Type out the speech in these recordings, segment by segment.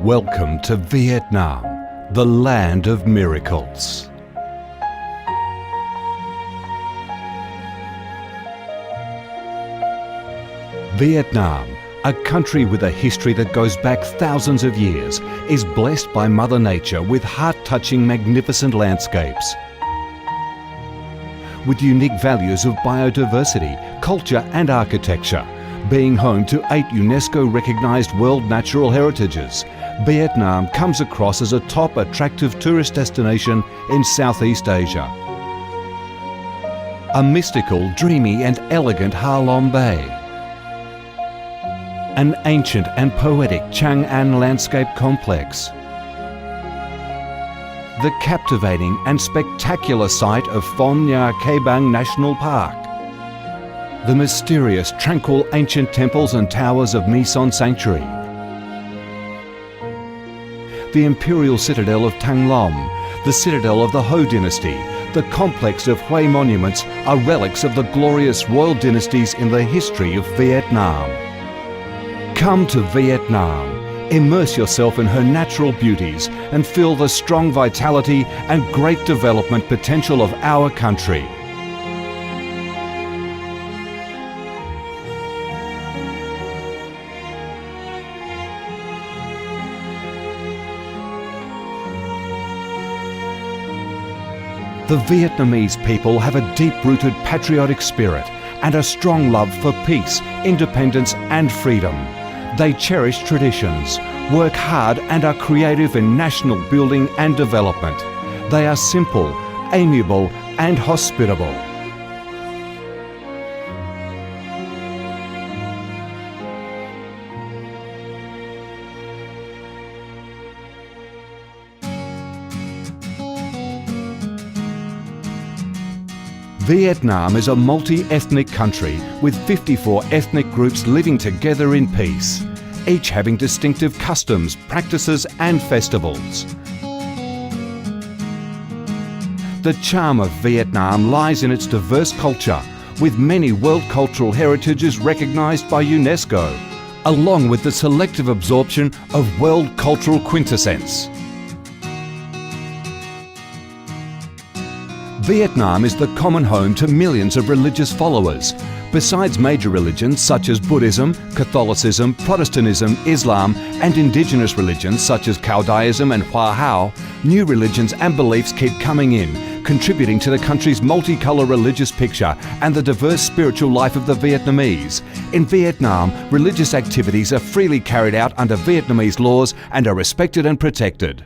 Welcome to Vietnam, the land of miracles. Vietnam, a country with a history that goes back thousands of years, is blessed by Mother Nature with heart-touching, magnificent landscapes. With unique values of biodiversity, culture and architecture, being home to 8 UNESCO-recognised World Natural Heritages, Vietnam comes across as a top attractive tourist destination in Southeast Asia. A mystical, dreamy and elegant Halong Bay. An ancient and poetic Chang An landscape complex. The captivating and spectacular site of Phong Nha Ke Bang National Park. The mysterious, tranquil ancient temples and towers of My Son Sanctuary. The imperial citadel of Thăng Long, the citadel of the Ho dynasty, the complex of Hue monuments are relics of the glorious royal dynasties in the history of Vietnam. Come to Vietnam, immerse yourself in her natural beauties and feel the strong vitality and great development potential of our country. The Vietnamese people have a deep-rooted patriotic spirit and a strong love for peace, independence and freedom. They cherish traditions, work hard and are creative in national building and development. They are simple, amiable and hospitable. Vietnam is a multi-ethnic country with 54 ethnic groups living together in peace, each having distinctive customs, practices and festivals. The charm of Vietnam lies in its diverse culture, with many World Cultural Heritages recognised by UNESCO, along with the selective absorption of world cultural quintessence. Vietnam is the common home to millions of religious followers. Besides major religions such as Buddhism, Catholicism, Protestantism, Islam and indigenous religions such as Caodaism and Hoa Hao, new religions and beliefs keep coming in, contributing to the country's multicolour religious picture and the diverse spiritual life of the Vietnamese. In Vietnam, religious activities are freely carried out under Vietnamese laws and are respected and protected.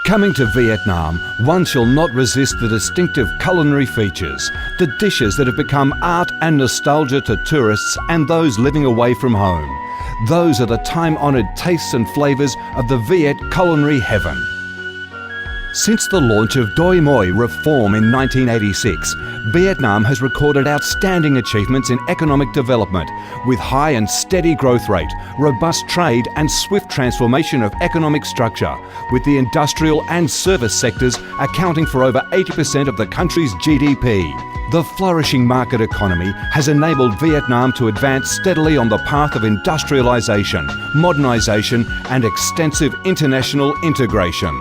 Coming to Vietnam, one shall not resist the distinctive culinary features, the dishes that have become art and nostalgia to tourists and those living away from home. Those are the time-honoured tastes and flavours of the Viet culinary heaven. Since the launch of Doi Moi reform in 1986, Vietnam has recorded outstanding achievements in economic development, with high and steady growth rate, robust trade and swift transformation of economic structure, with the industrial and service sectors accounting for over 80% of the country's GDP. The flourishing market economy has enabled Vietnam to advance steadily on the path of industrialisation, modernisation and extensive international integration.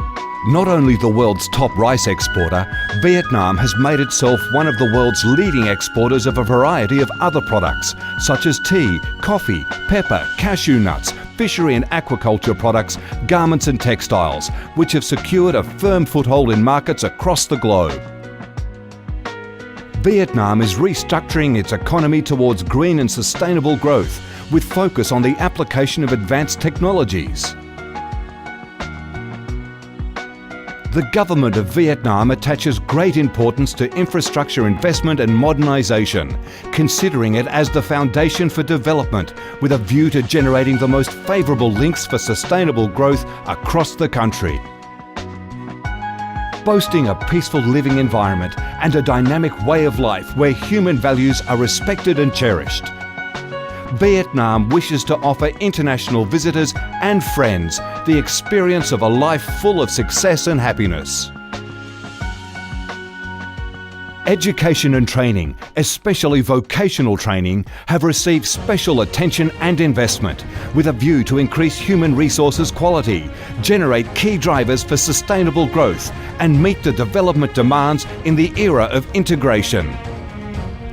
Not only the world's top rice exporter, Vietnam has made itself one of the world's leading exporters of a variety of other products, such as tea, coffee, pepper, cashew nuts, fishery and aquaculture products, garments and textiles, which have secured a firm foothold in markets across the globe. Vietnam is restructuring its economy towards green and sustainable growth, with focus on the application of advanced technologies. The government of Vietnam attaches great importance to infrastructure investment and modernisation, considering it as the foundation for development, with a view to generating the most favourable links for sustainable growth across the country. Boasting a peaceful living environment and a dynamic way of life where human values are respected and cherished, Vietnam wishes to offer international visitors and friends the experience of a life full of success and happiness. Education and training, especially vocational training, have received special attention and investment with a view to increase human resources quality, generate key drivers for sustainable growth and meet the development demands in the era of integration.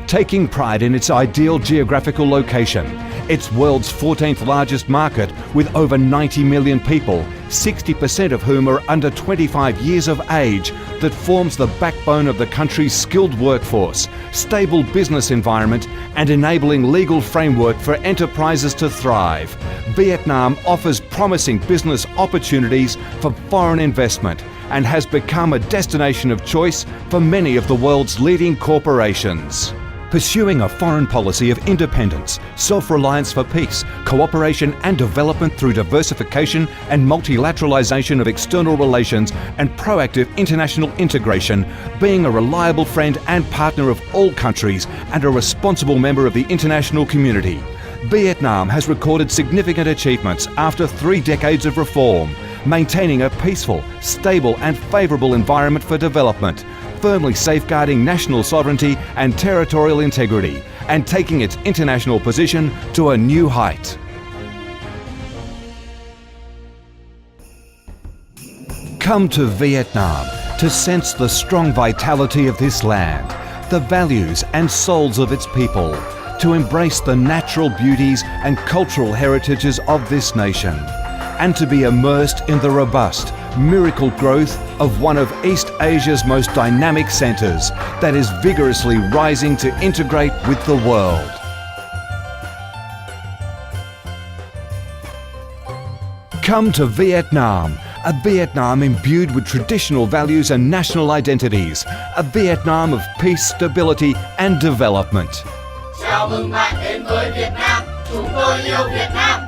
Taking pride in its ideal geographical location, its world's 14th largest market with over 90 million people, 60% of whom are under 25 years of age, that forms the backbone of the country's skilled workforce, stable business environment and enabling legal framework for enterprises to thrive. Vietnam offers promising business opportunities for foreign investment and has become a destination of choice for many of the world's leading corporations. Pursuing a foreign policy of independence, self-reliance for peace, cooperation and development through diversification and multilateralization of external relations and proactive international integration, being a reliable friend and partner of all countries and a responsible member of the international community. Vietnam has recorded significant achievements after 3 decades of reform, maintaining a peaceful, stable and favourable environment for development, firmly safeguarding national sovereignty and territorial integrity, and taking its international position to a new height. Come to Vietnam to sense the strong vitality of this land, the values and souls of its people, to embrace the natural beauties and cultural heritages of this nation, and to be immersed in the robust, miracle growth of one of East Asia's most dynamic centres that is vigorously rising to integrate with the world. Come to Vietnam, a Vietnam imbued with traditional values and national identities, a Vietnam of peace, stability and development. Chào mừng bạn đến với Việt Nam, chúng tôi yêu Việt Nam.